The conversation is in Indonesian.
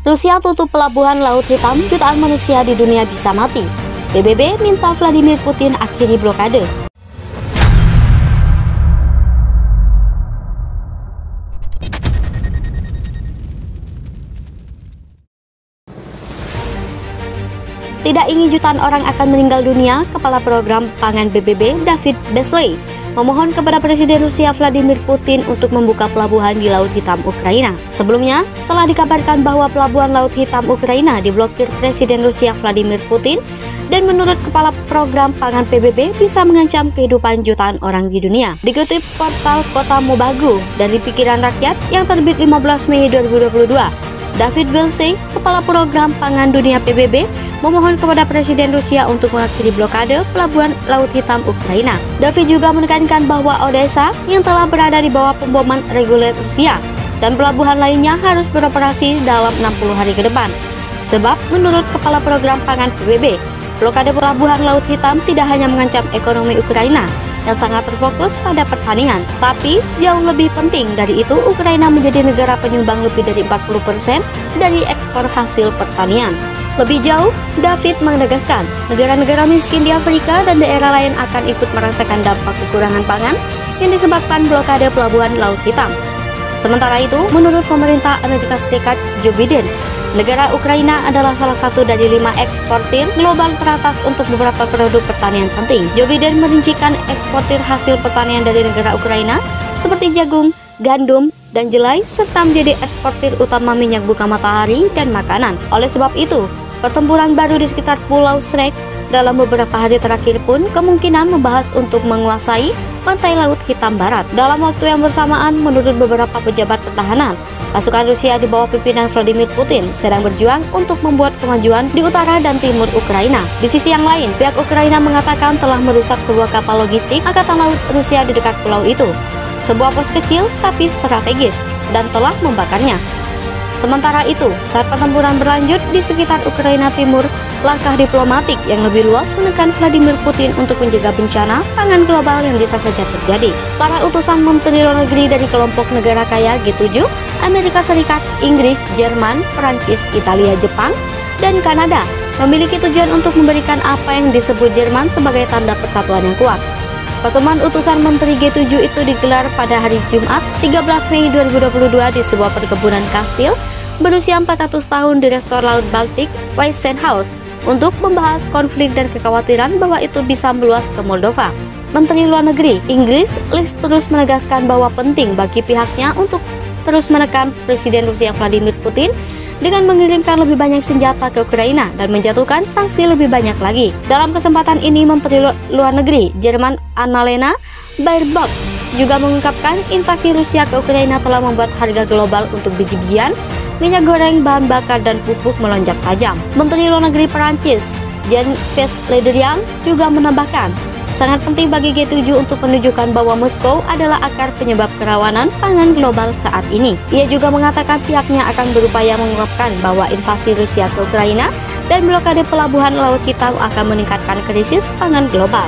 Rusia tutup pelabuhan Laut Hitam, jutaan manusia di dunia bisa mati. PBB minta Vladimir Putin akhiri blokade. Tidak ingin jutaan orang akan meninggal dunia, Kepala Program Pangan PBB David Beasley memohon kepada Presiden Rusia Vladimir Putin untuk membuka pelabuhan di Laut Hitam Ukraina. Sebelumnya, telah dikabarkan bahwa pelabuhan Laut Hitam Ukraina diblokir Presiden Rusia Vladimir Putin dan menurut Kepala Program Pangan PBB bisa mengancam kehidupan jutaan orang di dunia. Dikutip portal Kota Mobagu dari Pikiran Rakyat yang terbit 15 Mei 2022, David Beasley, Kepala Program Pangan Dunia PBB, memohon kepada Presiden Rusia untuk mengakhiri blokade pelabuhan Laut Hitam Ukraina. David juga menekankan bahwa Odessa yang telah berada di bawah pemboman reguler Rusia dan pelabuhan lainnya harus beroperasi dalam 60 hari ke depan. Sebab menurut Kepala Program Pangan PBB, blokade pelabuhan Laut Hitam tidak hanya mengancam ekonomi Ukraina yang sangat terfokus pada pertanian, tapi jauh lebih penting dari itu, Ukraina menjadi negara penyumbang lebih dari 40% dari ekspor hasil pertanian. Lebih jauh, David menegaskan, negara-negara miskin di Afrika dan daerah lain akan ikut merasakan dampak kekurangan pangan yang disebabkan blokade pelabuhan Laut Hitam. Sementara itu, menurut pemerintah Amerika Serikat Joe Biden, negara Ukraina adalah salah satu dari 5 eksportir global teratas untuk beberapa produk pertanian penting. Joe Biden merincikan eksportir hasil pertanian dari negara Ukraina seperti jagung, gandum, dan jelai, serta menjadi eksportir utama minyak bunga matahari dan makanan. Oleh sebab itu, pertempuran baru di sekitar Pulau Snake dalam beberapa hari terakhir pun kemungkinan membahas untuk menguasai pantai Laut Hitam Barat. Dalam waktu yang bersamaan, menurut beberapa pejabat pertahanan, pasukan Rusia di bawah pimpinan Vladimir Putin sedang berjuang untuk membuat kemajuan di utara dan timur Ukraina. Di sisi yang lain, pihak Ukraina mengatakan telah merusak sebuah kapal logistik Angkatan Laut Rusia di dekat pulau itu, sebuah pos kecil tapi strategis, dan telah membakarnya. Sementara itu, saat pertempuran berlanjut di sekitar Ukraina Timur, langkah diplomatik yang lebih luas menekan Vladimir Putin untuk menjaga bencana pangan global yang bisa saja terjadi. Para utusan Menteri Luar Negeri dari kelompok negara kaya G7, Amerika Serikat, Inggris, Jerman, Perancis, Italia, Jepang, dan Kanada memiliki tujuan untuk memberikan apa yang disebut Jerman sebagai tanda persatuan yang kuat. Pertemuan utusan Menteri G7 itu digelar pada hari Jumat 13 Mei 2022 di sebuah perkebunan kastil berusia 400 tahun di Restor Laut Baltik, Weissenhaus, untuk membahas konflik dan kekhawatiran bahwa itu bisa meluas ke Moldova. Menteri Luar Negeri Inggris Liz terus menegaskan bahwa penting bagi pihaknya untuk terus menekan Presiden Rusia Vladimir Putin dengan mengirimkan lebih banyak senjata ke Ukraina dan menjatuhkan sanksi lebih banyak lagi. Dalam kesempatan ini, Menteri Luar Negeri Jerman Annalena Baerbock juga mengungkapkan invasi Rusia ke Ukraina telah membuat harga global untuk biji-bijian, minyak goreng, bahan bakar, dan pupuk melonjak tajam. Menteri Luar Negeri Perancis Jean-Yves Le Drian juga menambahkan, sangat penting bagi G7 untuk menunjukkan bahwa Moskow adalah akar penyebab kerawanan pangan global saat ini. Ia juga mengatakan pihaknya akan berupaya mengungkapkan bahwa invasi Rusia ke Ukraina dan blokade pelabuhan Laut Hitam akan meningkatkan krisis pangan global.